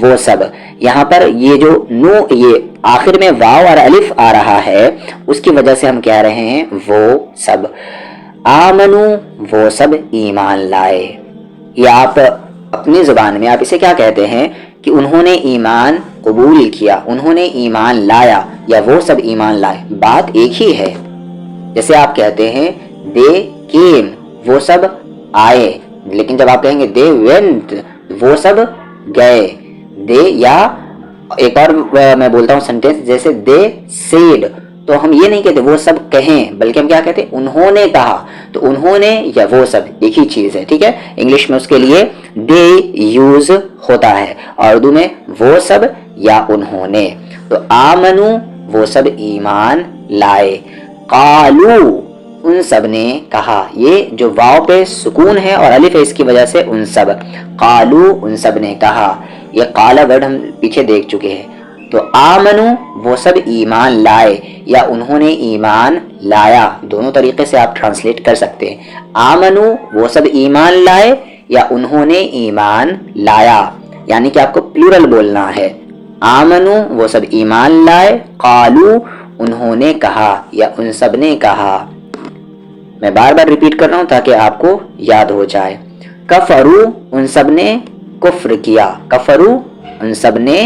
وہ سب. یہاں پر یہ جو نو یہ آخر میں واو اور الف آ رہا ہے اس کی وجہ سے ہم کہہ رہے ہیں وہ سب. آمنو وہ سب ایمان لائے. یہ آپ اپنی زبان میں آپ اسے کیا کہتے ہیں کہ انہوں نے ایمان قبول کیا, انہوں نے ایمان لایا یا وہ سب ایمان لائے, بات ایک ہی ہے. جیسے آپ کہتے ہیں دے کیم وہ سب آئے, لیکن جب آپ کہیں گے دے وینٹ وہ سب گئے. دے یا ایک اور میں بولتا ہوں سینٹینس جیسے دے سیڈ, تو ہم یہ نہیں کہتے وہ سب کہیں بلکہ ہم کیا کہتے ہیں انہوں نے کہا. تو انہوں نے یا وہ سب ایک ہی چیز ہے, ٹھیک ہے. انگلش میں اس کے لیے دے یوز ہوتا ہے اور اردو میں وہ سب یا انہوں نے. تو آمنو وہ سب ایمان لائے. قالو ان سب نے کہا, یہ جو واو پہ سکون ہے اور الف ہے اس کی وجہ سے ان سب. قالو ان سب نے کہا, یہ قالا ورڈ ہم پیچھے دیکھ چکے ہیں. تو آمنو وہ سب ایمان لائے یا انہوں نے ایمان لایا, دونوں طریقے سے آپ ٹرانسلیٹ کر سکتے ہیں. آمنو وہ سب ایمان لائے یا انہوں نے ایمان لایا, یعنی کہ آپ کو پلورل بولنا ہے. آمنو وہ سب ایمان لائے, قالو انہوں نے کہا یا ان سب نے کہا. میں بار بار ریپیٹ کر رہا ہوں تاکہ آپ کو یاد ہو جائے. کفرو ان سب نے کفر کیا, کفرو ان سب نے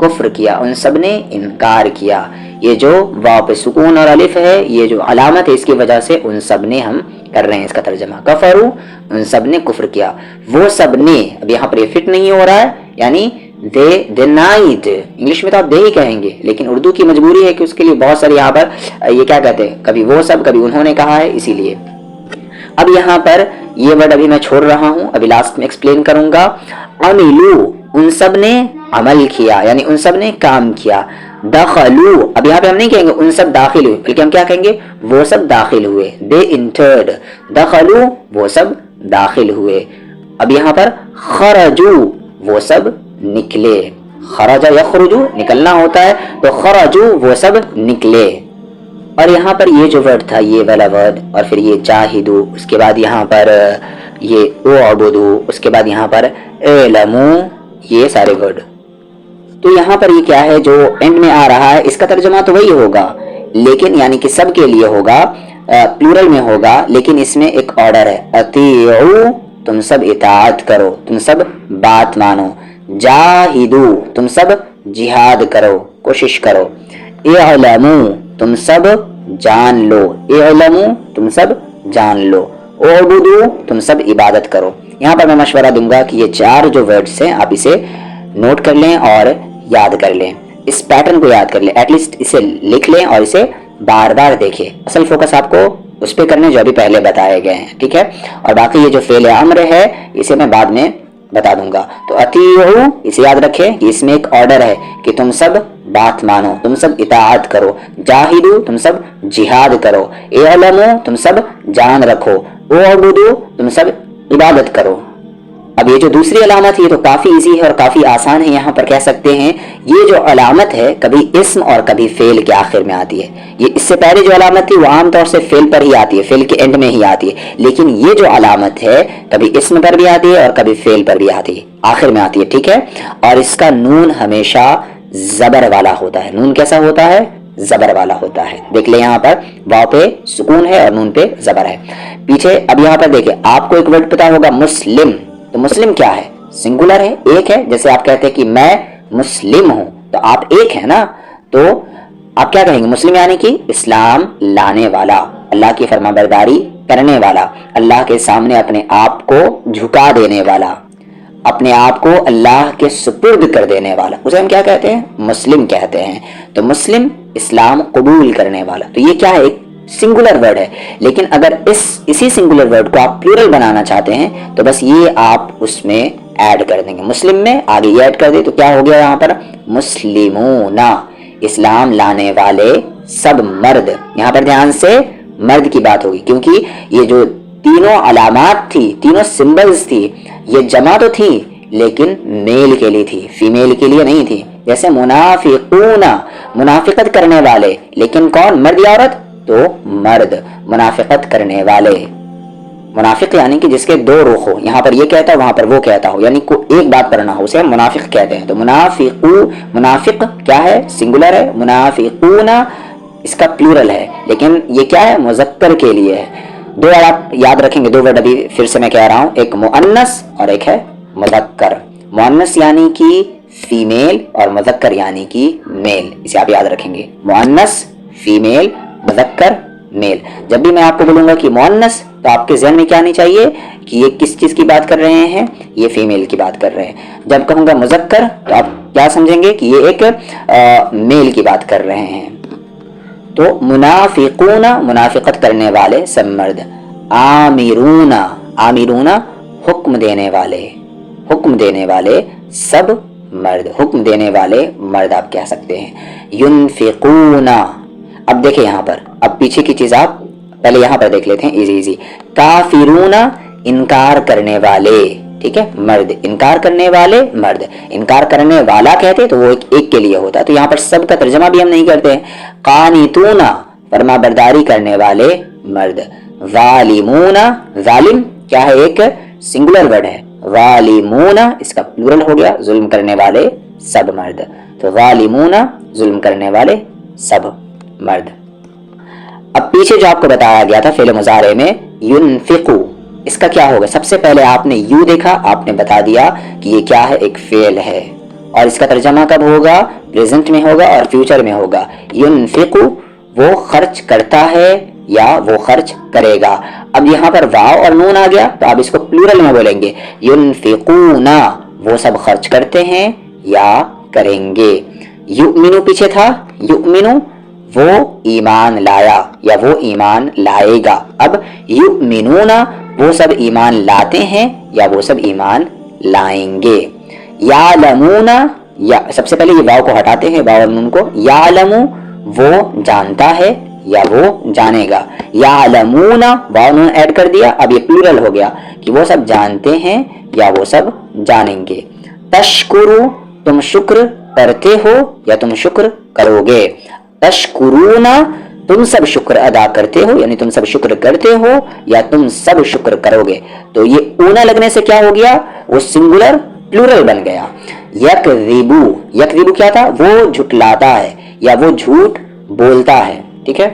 کفر کیا, ان سب نے انکار کیا. یہ جو واو پہ سکون اور الف ہے یہ جو علامت ہے اس کی وجہ سے ان سب نے ہم کر رہے ہیں اس کا ترجمہ. کفرو ان سب نے کفر کیا, وہ سب نے, اب یہاں پر یہ فٹ نہیں ہو رہا ہے, یعنی they denied. انگلش میں تو آپ دے ہی کہیں گے لیکن اردو کی مجبوری ہے کہ اس کے لیے بہت ساری یہاں پر یہ کیا کہتے ہیں, کبھی وہ سب کبھی انہوں نے کہا ہے, اسی لیے. اب یہاں پر یہ ورڈ ابھی میں چھوڑ رہا ہوں, ابھی لاسٹ میں ایکسپلین کروں گا. عملو ان سب نے عمل کیا یعنی ان سب نے کام کیا. دخلو اب یہاں پہ ہم نہیں کہیں گے ان سب داخل ہوئے بلکہ ہم کیا کہیں گے وہ سب داخل ہوئے. دے انٹرڈ, دخلو وہ سب داخل ہوئے. اب یہاں پر خرجو وہ سب نکلے. خرجا یخرجو نکلنا ہوتا ہے, تو خرجو وہ سب نکلے. اور یہاں پر یہ جو ورڈ تھا یہ والا ورڈ اور پھر یہ جاہدو, اس کے بعد یہاں پر یہ اعبدو, اس کے بعد یہاں پر اعلمو, یہ سارے ورڈ. تو یہاں پر یہ کیا ہے جو اینڈ میں آ رہا ہے اس کا ترجمہ تو وہی ہوگا لیکن یعنی کہ سب کے لیے ہوگا, پلورل میں ہوگا, لیکن اس میں ایک آرڈر ہے. اطیعو تم سب اطاعت کرو, تم سب بات مانو. جاہدو تم سب جہاد کرو, کوشش کرو. اعلمو تم سب جان لو, اعلمو تم سب جان لو. اعبدو تم سب عبادت کرو. یہاں پر میں مشورہ دوں گا کہ یہ چار جو ورڈز ہیں آپ اسے نوٹ کر لیں اور یاد کر لیں, اس پیٹرن کو یاد کر لیں, ایٹ لیسٹ اسے لکھ لیں اور اسے بار بار دیکھیں. اصل فوکس آپ کو اس پہ کرنے جو ابھی پہلے بتائے گئے ہیں, ٹھیک ہے. اور باقی یہ جو فعل امر ہے اسے میں بعد میں بتا دوں گا. تو اطیعو اسے یاد رکھیں کہ اس میں ایک آرڈر ہے کہ تم سب بات مانو, تم سب اطاعت کرو. جاہدو تم سب جہاد کرو. اعلمو تم سب جان رکھو. اعبدو تم سب عبادت کرو. اب یہ جو دوسری علامت یہ تو کافی ایزی ہے اور کافی آسان ہے. یہاں پر کہہ سکتے ہیں یہ جو علامت ہے کبھی اسم اور کبھی فعل کے آخر میں آتی ہے. یہ اس سے پہلے جو علامت تھی وہ عام طور سے فعل پر ہی آتی ہے, فعل کے اینڈ میں ہی آتی ہے, لیکن یہ جو علامت ہے کبھی اسم پر بھی آتی ہے اور کبھی فعل پر بھی آتی ہے, آخر میں آتی ہے, ٹھیک ہے. اور اس کا نون ہمیشہ زبر والا ہوتا ہے. نون کیسا ہوتا ہے؟ زبر والا ہوتا ہے. دیکھ لیں یہاں پر واو پہ سکون ہے اور نون پہ زبر ہے. پیچھے اب یہاں پر دیکھیں آپ کو ایک ورڈ پتا ہوگا مسلم. تو مسلم کیا ہے؟ سنگولر ہے, ایک ہے. جیسے آپ کہتے ہیں کہ میں مسلم ہوں تو آپ ایک ہے نا, تو آپ کیا کہیں گے؟ مسلم یعنی کہ اسلام لانے والا, اللہ کی فرما برداری کرنے والا, اللہ کے سامنے اپنے آپ کو جھکا دینے والا, اپنے آپ کو اللہ کے سپرد کر دینے والا, اسے ہم کیا کہتے ہیں؟ مسلم کہتے ہیں. تو مسلم اسلام قبول کرنے والا. تو یہ کیا ہے؟ ایک سنگولر ورڈ ہے, لیکن اگر اسی سنگولر ورڈ کو آپ پلورل بنانا چاہتے ہیں تو بس یہ آپ اس میں ایڈ کر دیں گے. مسلم میں آگے یہ ایڈ کر دیں تو کیا ہو گیا یہاں پر؟ مسلمون, اسلام لانے والے سب مرد. یہاں پر دھیان سے مرد کی بات ہوگی کیونکہ یہ جو تینوں علامات تھی, تینوں سمبلز تھی, یہ جمع تو تھی لیکن میل کے لیے تھی, فیمیل کے لیے نہیں تھی. جیسے منافقون, منافقت کرنے والے, لیکن کون؟ مرد یا عورت؟ تو مرد, منافقت کرنے والے. منافق یعنی کہ جس کے دو رخ ہو, یہاں پر یہ کہتا ہو وہاں پر وہ کہتا ہو, یعنی ایک بات پر نہ ہو, اسے منافق کہتے ہیں. تو منافق کیا ہے؟ سنگولر ہے. منافقون اس کا پلورل ہے, لیکن یہ کیا ہے؟ مذکر کے لیے ہے. دو آپ یاد رکھیں گے, دو ورڈ ابھی پھر سے میں کہہ رہا ہوں, ایک مؤنث اور ایک ہے مذکر. مؤنث یعنی کہ فیمیل اور مذکر یعنی کہ میل, اسے آپ یاد رکھیں گے. مؤنث فیمیل, مذکر میل. جب بھی میں آپ کو بولوں گا کہ مؤنث تو آپ کے ذہن میں کیا آنی چاہیے کہ یہ کس چیز کی بات کر رہے ہیں؟ یہ فیمیل کی بات کر رہے ہیں. جب کہوں گا مذکر تو آپ کیا سمجھیں گے کہ یہ ایک میل کی بات کر رہے ہیں. تو منافقون منافقت کرنے والے سب مرد. آمرون آمرون حکم دینے والے, حکم دینے والے سب مرد, حکم دینے والے مرد آپ کہہ سکتے ہیں. ينفقون, اب دیکھیں یہاں پر, اب پیچھے کی چیز آپ پہلے یہاں پر دیکھ لیتے ہیں ایزی. کافرون انکار کرنے والے, ٹھیک ہے, مرد. انکار کرنے والے مرد. انکار کرنے والا کہتے تو وہ ایک کے لیے ہوتا, تو یہاں پر سب کا ترجمہ بھی ہم نہیں کرتے ہیں. قانتون فرما برداری کرنے والے مرد. ظالمون, ظالم کیا ہے؟ ایک سنگولر ورڈ ہے. ظالمون اس کا پلورل ہو گیا, ظلم کرنے والے سب مرد. تو ظالمون ظلم کرنے والے سب مرد. اب پیچھے جو آپ کو بتایا گیا تھا فعل مضارع میں ينفقو, اس کا کیا ہوگا؟ سب سے پہلے آپ نے یو دیکھا, آپ نے بتا دیا کہ یہ کیا ہے؟ ایک فعل ہے. اور اس کا ترجمہ کب ہوگا؟ پریزنٹ میں ہوگا اور فیوچر میں ہوگا. ينفقو وہ خرچ کرتا ہے یا وہ خرچ کرے گا. اب یہاں پر واو اور نون آ گیا تو آپ اس کو پلورل میں بولیں گے. ينفقون وہ سب خرچ کرتے ہیں یا کریں گے. یؤمنو پیچھے تھا, یؤمنو وہ ایمان لایا یا وہ ایمان لائے گا. اب یؤمنون وہ سب ایمان لاتے ہیں یا وہ سب ایمان لائیں گے. یعلمون, یا سب سے پہلے یہ واو کو ہٹاتے ہیں, واو اور نون کو. یعلم وہ جانتا ہے یا وہ جانے گا. یعلمون واو نون ایڈ کر دیا, اب یہ پلورل ہو گیا کہ وہ سب جانتے ہیں یا وہ سب جانیں گے. تشکرو تم شکر کرتے ہو یا تم شکر کرو گے. تشکرون تم سب شکر ادا کرتے ہو یعنی تم سب شکر کرتے ہو یا تم سب شکر کرو گے. تو یہ اونا لگنے سے کیا ہو گیا؟ وہ سنگولر پلورل بن گیا. یکذبو, یکذبو کیا تھا؟ وہ جھٹلاتا ہے یا وہ جھوٹ بولتا ہے, ٹھیک ہے.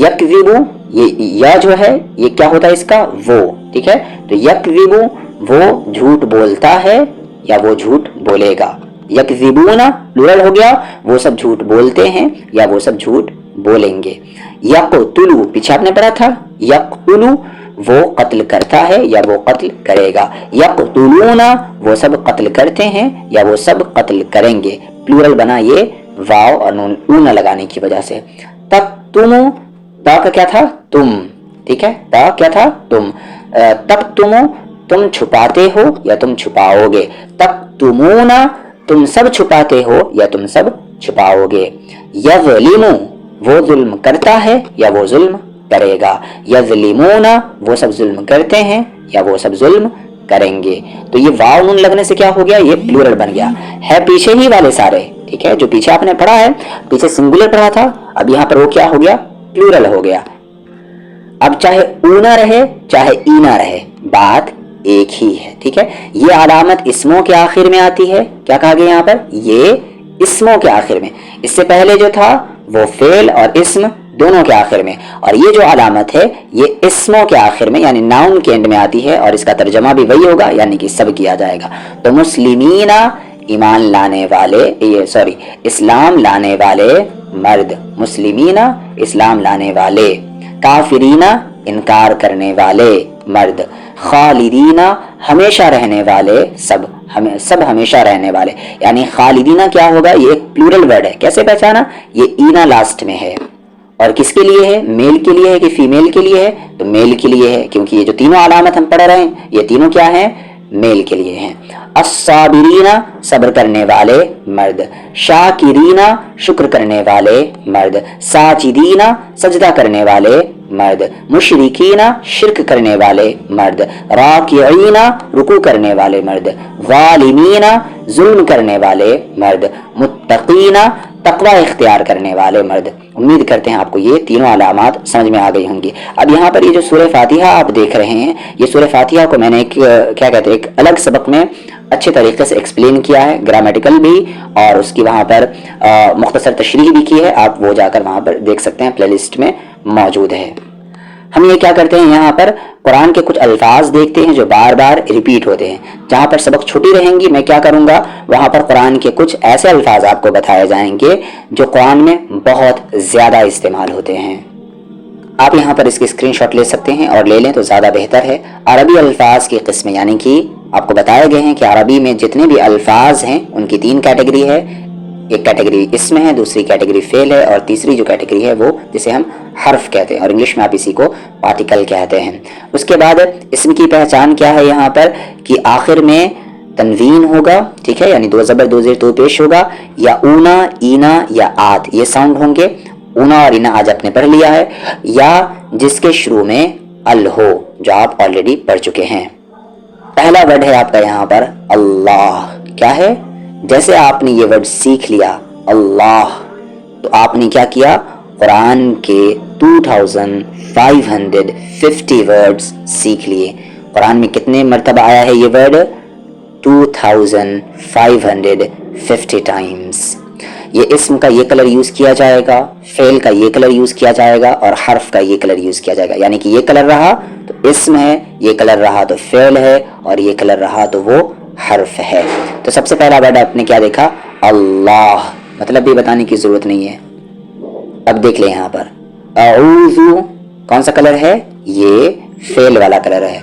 یکذبو یہ یا جو ہے یہ کیا ہوتا ہے اس کا؟ وہ, ٹھیک ہے. تو یکذبو وہ جھوٹ بولتا ہے یا وہ جھوٹ بولے گا. یکذبون پلورل ہو گیا, وہ سب جھوٹ بولتے ہیں یا وہ سب جھوٹ بولیں گے. یقتلو پیچھے آپ نے پڑھا تھا, یقتلو وہ قتل کرتا ہے یا وہ قتل کرے گا. یقتلون وہ سب قتل کرتے ہیں یا وہ سب قتل کریں گے. پلورل بنا یہ واو اور نون اون لگانے کی وجہ سے. تکتمو تا کا کیا تھا؟ تم, ٹھیک ہے. تا کیا تھا؟ تم. تکتمو تم چھپاتے ہو یا تم چھپاؤ گے. تکتمون تم سب چھپاتے ہو یا تم سب چھپاؤ گے. یظلمو وہ ظلم کرتا ہے یا وہ ظلم کرے گا. یظلمون وہ سب ظلم کرتے ہیں یا وہ سب ظلم کریں گے. تو یہ واو نون لگنے سے کیا ہو گیا؟ یہ پلورل بن گیا. ہے پیچھے ہی والے سارے, ٹھیک ہے, جو پیچھے آپ نے پڑھا ہے, پیچھے سنگولر پڑھا تھا, اب یہاں پر وہ کیا ہو گیا؟ پلورل ہو گیا. اب چاہے اونا رہے چاہے اینا رہے بات ایک ہی ہے, ٹھیک ہے. یہ علامت اسموں کے آخر میں آتی ہے. کیا کہا گیا یہاں پر؟ یہ اسموں کے آخر میں. اس سے پہلے جو تھا وہ فعل اور اسم دونوں کے آخر میں, اور یہ جو علامت ہے یہ اسموں کے آخر میں یعنی ناؤن کے اینڈ میں آتی ہے, اور اس کا ترجمہ بھی وہی ہوگا یعنی کہ سب کیا جائے گا. تو مسلمین ایمان لانے والے, یہ سوری اسلام لانے والے مرد. مسلمین اسلام لانے والے. کافرین انکار کرنے والے مرد. خالدین ہمیشہ رہنے والے سب, سب ہمیشہ رہنے والے. یعنی خالدین کیا ہوگا؟ یہ ایک پلورل ورڈ ہے. کیسے پہچانا؟ یہ اینا لاسٹ میں ہے, اور کس کے لیے ہے؟ میل کے لیے ہے کہ فیمیل کے لیے ہے؟ تو میل کے لیے ہے, کیونکہ یہ جو تینوں علامت ہم پڑھ رہے ہیں یہ تینوں کیا ہیں؟ میل کے لیے ہیں. الصابرین صبر کرنے والے مرد. شاکرین شکر کرنے والے مرد. ساجدین سجدہ کرنے والے مرد. مشرکین شرک کرنے والے مرد. راکعین رکوع کرنے والے مرد. ظالمین ظلم کرنے والے مرد. متقین تقوی اختیار کرنے والے مرد۔ امید کرتے ہیں آپ کو یہ تینوں علامات سمجھ میں آ گئی ہوں گی۔ اب یہاں پر یہ جو سورہ فاتحہ آپ دیکھ رہے ہیں، یہ سورہ فاتحہ کو میں نے ایک الگ سبق میں اچھے طریقے سے ایکسپلین کیا ہے، گرامیٹیکل بھی، اور اس کی وہاں پر مختصر تشریح بھی کی ہے، آپ وہ جا کر وہاں پر دیکھ سکتے ہیں، پلے لسٹ میں موجود ہے۔ ہم یہ کیا کرتے ہیں، یہاں پر قرآن کے کچھ الفاظ دیکھتے ہیں جو بار بار ریپیٹ ہوتے ہیں۔ جہاں پر سبق چھٹی رہیں گی میں کیا کروں گا، وہاں پر قرآن کے کچھ ایسے الفاظ آپ کو بتائے جائیں گے جو قرآن میں بہت زیادہ استعمال ہوتے ہیں۔ آپ یہاں پر اس کی اسکرین شاٹ لے سکتے ہیں، اور لے لیں تو زیادہ بہتر ہے۔ عربی الفاظ کی قسمیں، یعنی کہ آپ کو بتائے گئے ہیں کہ عربی میں جتنے بھی الفاظ ہیں ان کی 3 کیٹیگری ہے۔ ایک کیٹیگری اسم ہے، دوسری کیٹیگری فعل ہے، اور تیسری جو کیٹیگری ہے وہ جسے ہم حرف کہتے ہیں، اور انگلش میں آپ اسی کو پارٹیکل کہتے ہیں۔ اس کے بعد اسم کی پہچان کیا ہے یہاں پر، کہ آخر میں تنوین ہوگا، ٹھیک ہے، یعنی 2 زبر 2 زیر تو پیش ہوگا، یا اونا، اینا یا آت، یہ ساؤنڈ ہوں گے۔ اونا اور اینا آج آپ نے پڑھ لیا ہے، یا جس کے شروع میں ال ہو، جو آپ آلریڈی پڑھ چکے ہیں۔ پہلا ورڈ ہے آپ کا یہاں پر اللہ، کیا ہے، جیسے آپ نے یہ ورڈ سیکھ لیا اللہ، تو آپ نے کیا کیا، قرآن کے 2550 ورڈز سیکھ لیے۔ قرآن میں کتنے مرتبہ آیا ہے یہ ورڈ، 2550 ٹائمز۔ یہ اسم کا یہ کلر یوز کیا جائے گا، فعل کا یہ کلر یوز کیا جائے گا، اور حرف کا یہ کلر یوز کیا جائے گا، یعنی کہ یہ کلر رہا تو اسم ہے، یہ کلر رہا تو فعل ہے، اور یہ کلر رہا تو وہ حرف ہے۔ تو سب سے پہلا ورڈ آپ نے کیا دیکھا، اللہ، مطلب بھی بتانے کی ضرورت نہیں ہے۔ اب دیکھ لیں یہاں پر اعوذ، کون سا کلر ہے، یہ فعل والا کلر ہے۔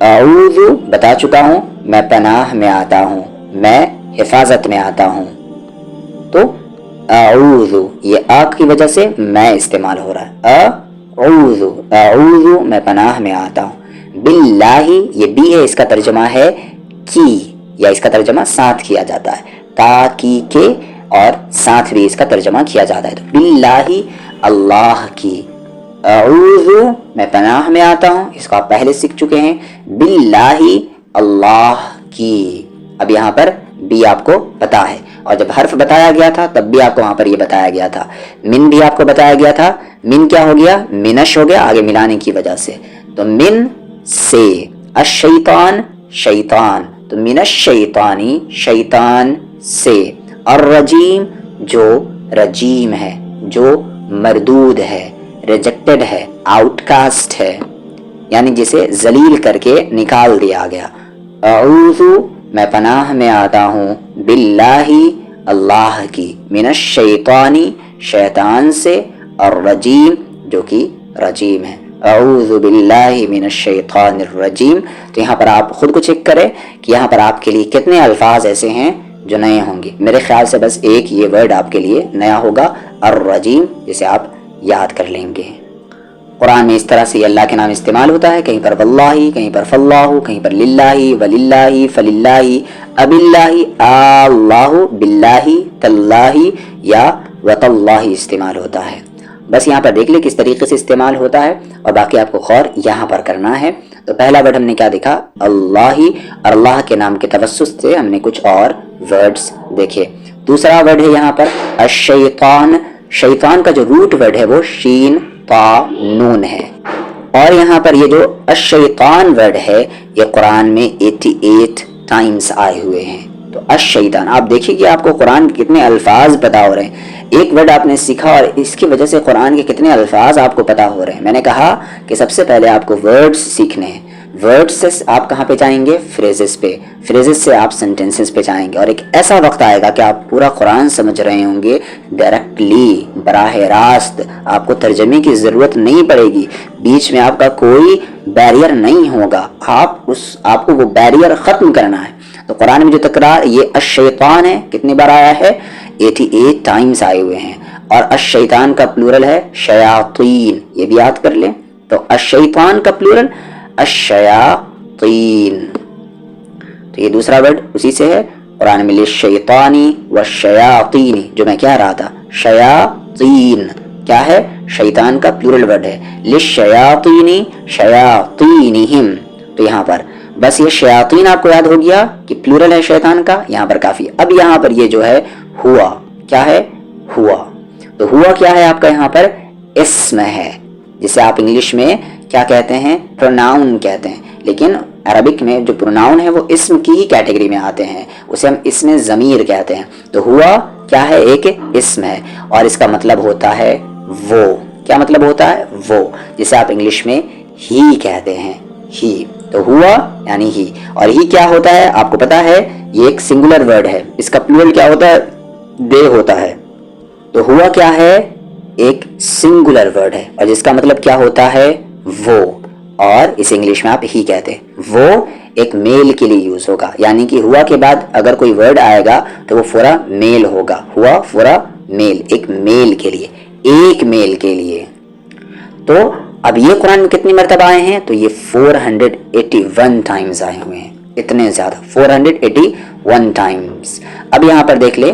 اعوذ بتا چکا ہوں، میں پناہ میں آتا ہوں، میں حفاظت میں آتا ہوں، تو اعوذ یہ آ کی وجہ سے میں استعمال ہو رہا ہے، اعوذ، اعوذ میں پناہ میں آتا ہوں۔ باللہ یہ بھی ہے، اس کا ترجمہ ہے کی، یا اس کا ترجمہ ساتھ کیا جاتا ہے، تا کی کے، اور ساتھ بھی اس کا ترجمہ کیا جاتا ہے، تو باللہ اللہ کی، اعوذ میں پناہ میں آتا ہوں، اس کو آپ پہلے سیکھ چکے ہیں، باللہ اللہ کی۔ اب یہاں پر بھی آپ کو پتا ہے، اور جب حرف بتایا گیا تھا تب بھی آپ کو وہاں پر یہ بتایا گیا تھا، من بھی آپ کو بتایا گیا تھا، من کیا ہو گیا، منش ہو گیا آگے ملانے کی وجہ سے، تو من سے، الشیطان شیطان، تو من الشیطانی شیطان سے، الرجیم جو رجیم ہے، جو مردود ہے، ریجیکٹڈ ہے، آؤٹ کاسٹ ہے، یعنی جسے ذلیل کر کے نکال دیا گیا۔ اعوذ میں پناہ میں آتا ہوں، باللہ اللہ کی، من الشیطانی شیطان سے، الرجیم جو کہ رجیم ہے، اعوذ باللہ من الشیطان الرجیم۔ تو یہاں پر آپ خود کو چیک کریں کہ یہاں پر آپ کے لیے کتنے الفاظ ایسے ہیں جو نئے ہوں گے۔ میرے خیال سے بس ایک یہ ورڈ آپ کے لیے نیا ہوگا، الرجیم، جسے آپ یاد کر لیں گے۔ قرآن میں اس طرح سے اللہ کے نام استعمال ہوتا ہے، کہیں پر واللہ، کہیں پر فاللہ، کہیں پر للہ، وللہ، فللہ، اب اللہ، اللہ، باللہ، تاللہ یا وتاللہ استعمال ہوتا ہے۔ بس یہاں پر دیکھ لیں کس طریقے سے استعمال ہوتا ہے، اور باقی آپ کو غور یہاں پر کرنا ہے۔ تو پہلا ورڈ ہم نے کیا دیکھا، اللہ، اور اللہ کے نام کے توسط سے ہم نے کچھ اور ورڈز دیکھے۔ دوسرا ورڈ ہے یہاں پر الشیطان، شیطان کا جو روٹ ورڈ ہے وہ شین تا نون ہے، اور یہاں پر یہ جو الشیطان ورڈ ہے یہ قرآن میں 88 ٹائمز آئے ہوئے ہیں۔ تو الشیطان، آپ دیکھیے کہ آپ کو قرآن کے کتنے الفاظ پتا ہو رہے ہیں، ایک ورڈ آپ نے سیکھا اور اس کی وجہ سے قرآن کے کتنے الفاظ آپ کو پتا ہو رہے ہیں۔ میں نے کہا کہ سب سے پہلے آپ کو ورڈز سیکھنے ہیں، ورڈز سے آپ کہاں پہ جائیں گے، فریزز پہ، فریزز سے آپ سینٹینسز پہ جائیں گے، اور ایک ایسا وقت آئے گا کہ آپ پورا قرآن سمجھ رہے ہوں گے ڈائریکٹلی، براہ راست، آپ کو ترجمے کی ضرورت نہیں پڑے گی، بیچ میں آپ کا کوئی بیریئر نہیں ہوگا، آپ کو وہ بیریئر ختم کرنا ہے۔ تو قرآن میں جو تکرار یہ الشیطان ہے کتنی بار آیا ہے، 88 ٹائمز آئے ہوئے ہیں، اور الشیطان کا پلورل ہے شیاطین، یہ بھی یاد کر لیں۔ تو الشیطان کا پلورل الشیاطین، تو یہ دوسرا ورڈ اسی سے ہے قرآن میں، للشیطانی والشیاطین، جو میں کہہ رہا تھا شیاطین کیا ہے، شیطان کا پلورل ورڈ ہے، للشیاطین شیاطینہم۔ تو یہاں پر بس یہ شیاطین آپ کو یاد ہو گیا کہ پلورل ہے شیطان کا، یہاں پر کافی۔ اب یہاں پر یہ جو ہے ہوا، کیا ہے، ہوا. تو ہوا کیا ہے آپ کا یہاں پر اسم ہے, جسے آپ انگلش میں کیا کہتے ہیں, پروناؤن کہتے ہیں, لیکن عربک میں جو پروناؤن ہے وہ اسم کی ہی کیٹیگری میں آتے ہیں, اسے ہم اسم ضمیر کہتے ہیں. تو ہوا کیا ہے, ایک اسم ہے اور اس کا مطلب ہوتا ہے وہ. کیا مطلب ہوتا ہے, وہ, جسے آپ انگلش میں ہی کہتے ہیں, ہی. تو ہوا یعنی ہی. اور ہی کیا ہوتا ہے آپ کو پتا ہے, یہ ایک سنگولر ورڈ ہے, اس کا پلورل کیا ہوتا ہے, دے ہوتا ہے. تو ہوا کیا ہے, ایک سنگولر ورڈ ہے اور جس کا مطلب کیا ہوتا ہے, وہ, اور اسے انگلش میں آپ ہی کہتے ہیں. وہ ایک میل کے لیے یوز ہوگا, یعنی کہ ہوا کے بعد اگر کوئی ورڈ آئے گا تو وہ فورا میل ہوگا. ہوا فورا میل, ایک میل کے لیے, ایک میل کے لیے. تو اب یہ قرآن میں کتنی مرتبہ آئے ہیں, تو یہ 481 ٹائمز آئے ہوئے ہیں, اتنے زیادہ, 481 ٹائمز. اب یہاں پر دیکھ لیں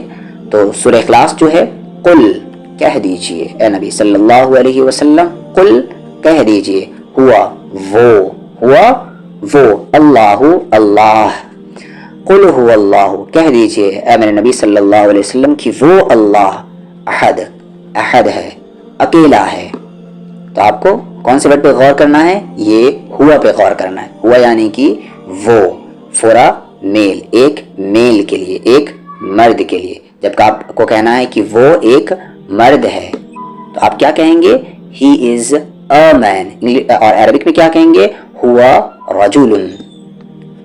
تو سورہ اخلاص جو ہے, قل کہہ دیجئے اے نبی صلی اللہ علیہ وسلم, قل کہہ دیجئے, ہوا وہ, ہوا وہ, اللہ اللہ, قل هو اللہ کہہ دیجئے اے میرے نبی صلی اللہ علیہ وسلم کہ وہ اللہ احد, احد ہے, اکیلا ہے. تو آپ کو کون سے ورڈ پہ غور کرنا ہے, یہ ہوا پہ غور کرنا ہے. ہوا یعنی کہ وہ, فورا میل, ایک میل کے لیے, ایک مرد کے لیے. جب آپ کو کہنا ہے کہ وہ ایک مرد ہے تو آپ کیا کہیں گے, ہی از اے مین. اور عربک میں کیا کہیں گے, ہوا رجل.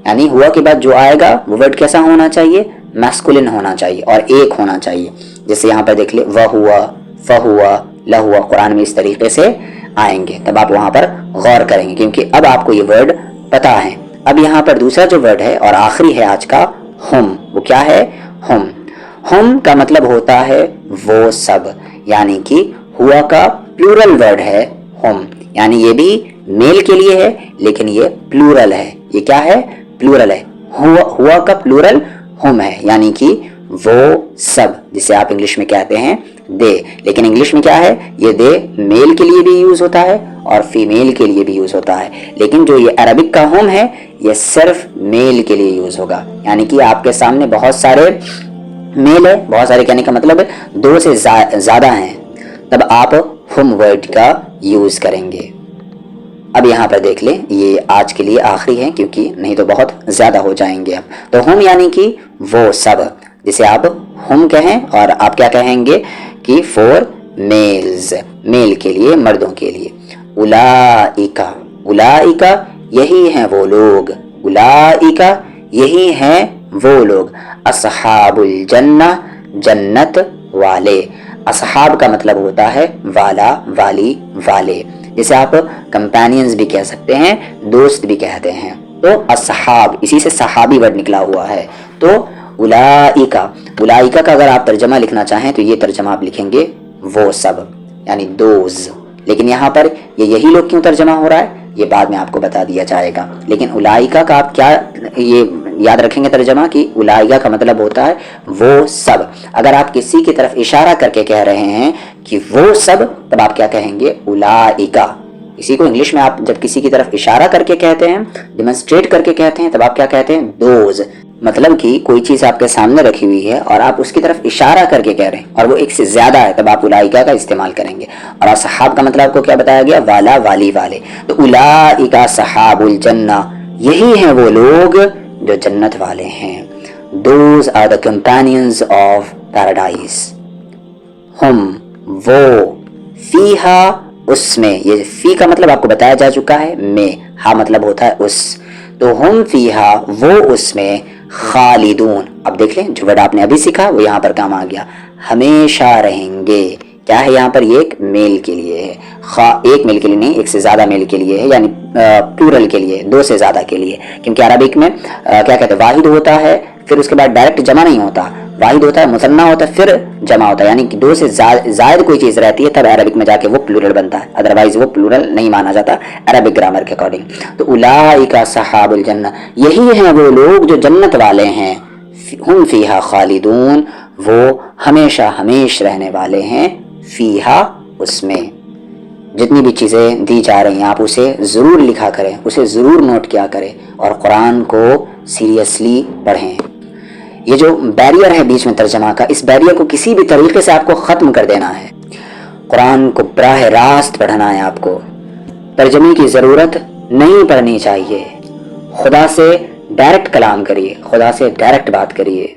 یعنی ہوا کے بعد جو آئے گا وہ ورڈ کیسا ہونا چاہیے, میسکولن ہونا چاہیے اور ایک ہونا چاہیے. جیسے یہاں پر دیکھ لیں, وہوا, فہوا, لہوا, قرآن میں اس طریقے سے آئیں گے. تب آپ وہاں پر غور کریں گے کیونکہ اب آپ کو یہ ورڈ پتا ہے. اب یہاں پر دوسرا جو ورڈ ہے اور آخری ہے آج کا, ہم. وہ کیا ہے, ہم. ہم کا مطلب ہوتا ہے وہ سب, یعنی کہ ہوا کا پلورل ورڈ ہے ہم, یعنی یہ بھی میل کے لیے ہے لیکن یہ پلورل ہے. یہ کیا ہے, پلورل ہے. ہوا کا پلورل ہم ہے, یعنی کہ وہ سب, جسے آپ انگلش میں کہتے ہیں دے. لیکن انگلش میں کیا ہے, یہ دے میل کے لیے بھی یوز ہوتا ہے اور فیمیل کے لیے بھی یوز ہوتا ہے. لیکن جو یہ عربک کا ہم ہے یہ صرف میل کے لیے یوز ہوگا, یعنی کہ آپ کے سامنے بہت سارے میل ہے, بہت سارے کہنے کا مطلب ہے 2 سے زیادہ ہیں, تب آپ ہم ورڈ کا یوز کریں گے. اب یہاں پر دیکھ لیں, یہ آج کے لیے آخری ہے کیونکہ نہیں تو بہت زیادہ ہو جائیں گے. اب تو ہم یعنی کہ وہ سب, جسے آپ ہم کہیں اور آپ کیا کہیں گے کہ فور میلز, میل کے لیے, مردوں کے لیے. اولائکا, اولائکا یہی ہیں وہ لوگ, اولائکا یہی ہیں وہ لوگ. اصحاب الجنہ, جنت والے. اصحاب کا مطلب ہوتا ہے والا, والی, والے, جسے آپ کمپینینز بھی کہہ سکتے ہیں, دوست بھی کہتے ہیں. تو اصحاب اسی سے صحابی ورڈ نکلا ہوا ہے. تو اولائکا, اولائکا کا اگر آپ ترجمہ لکھنا چاہیں تو یہ ترجمہ آپ لکھیں گے وہ سب, یعنی دوز. لیکن یہاں پر یہ یہی لوگ کیوں ترجمہ ہو رہا ہے یہ بعد میں آپ کو بتا دیا جائے گا. لیکن اولائکا کا آپ کیا یہ یاد رکھیں گے ترجمہ کہ اولائکا کا مطلب ہوتا ہے وہ سب. اگر آپ کسی کی طرف اشارہ کر کے کہہ رہے ہیں کہ وہ سب, تب آپ کیا کہیں گے, اولائکا. اسی کو انگلش میں آپ جب کسی کی طرف اشارہ کر کے کہتے ہیں, ڈیمونسٹریٹ کر کے کہتے ہیں, تب آپ کیا کہتے ہیں, دوز. مطلب کہ کوئی چیز آپ کے سامنے رکھی ہوئی ہے اور آپ اس کی طرف اشارہ کر کے کہہ رہے ہیں اور وہ ایک سے زیادہ ہے, تب آپ اولائکا کا استعمال کریں گے. اور اصحاب کا مطلب آپ کو کیا بتایا گیا, والا, والی, والے. تو اولائکا صحاب الجنہ, یہی ہیں وہ لوگ جو جنت والے ہیں. Those are the companions of paradise. ہم, وہ, فیہا, اس میں. یہ فی کا مطلب آپ کو بتایا جا چکا ہے, میں, ہا مطلب ہوتا ہے اس. تو ہم فیہا, وہ اس میں, خالدون. اب دیکھ لیں جو ورڈ آپ نے ابھی سیکھا وہ یہاں پر کام آ گیا, ہمیشہ رہیں گے. کیا ہے یہاں پر, یہ ایک میل کے لیے ہے, ایک میل کے لیے نہیں, ایک سے زیادہ میل کے لیے ہے, یعنی پلورل کے لیے, 2 سے زیادہ کے لیے. کیونکہ عربک میں کیا کہتے ہیں, واحد ہوتا ہے پھر اس کے بعد ڈائریکٹ جمع نہیں ہوتا, واحد ہوتا ہے, مثنیٰ ہوتا ہے, پھر جمع ہوتا ہے. یعنی کہ 2 سے زائد کوئی چیز رہتی ہے تب عربک میں جا کے وہ پلورل بنتا ہے, ادروائز وہ پلورل نہیں مانا جاتا عربک گرامر کے اکارڈنگ. تو اولئک صحاب الجنہ, یہی ہیں وہ لوگ جو جنت والے ہیں. ہم فیہا خالدون, وہ ہمیشہ ہمیش رہنے والے ہیں, فیہا, اس میں. جتنی بھی چیزیں دی جا رہی ہیں آپ اسے ضرور لکھا کریں, اسے ضرور نوٹ کیا کریں اور قرآن کو سیریسلی پڑھیں. یہ جو بیریئر ہے بیچ میں ترجمہ کا، اس بیریئر کو کسی بھی طریقے سے آپ کو ختم کر دینا ہے، قرآن کو براہ راست پڑھنا ہے، آپ کو ترجمے کی ضرورت نہیں پڑنی چاہیے، خدا سے ڈائریکٹ کلام کریے، خدا سے ڈائریکٹ بات کریے۔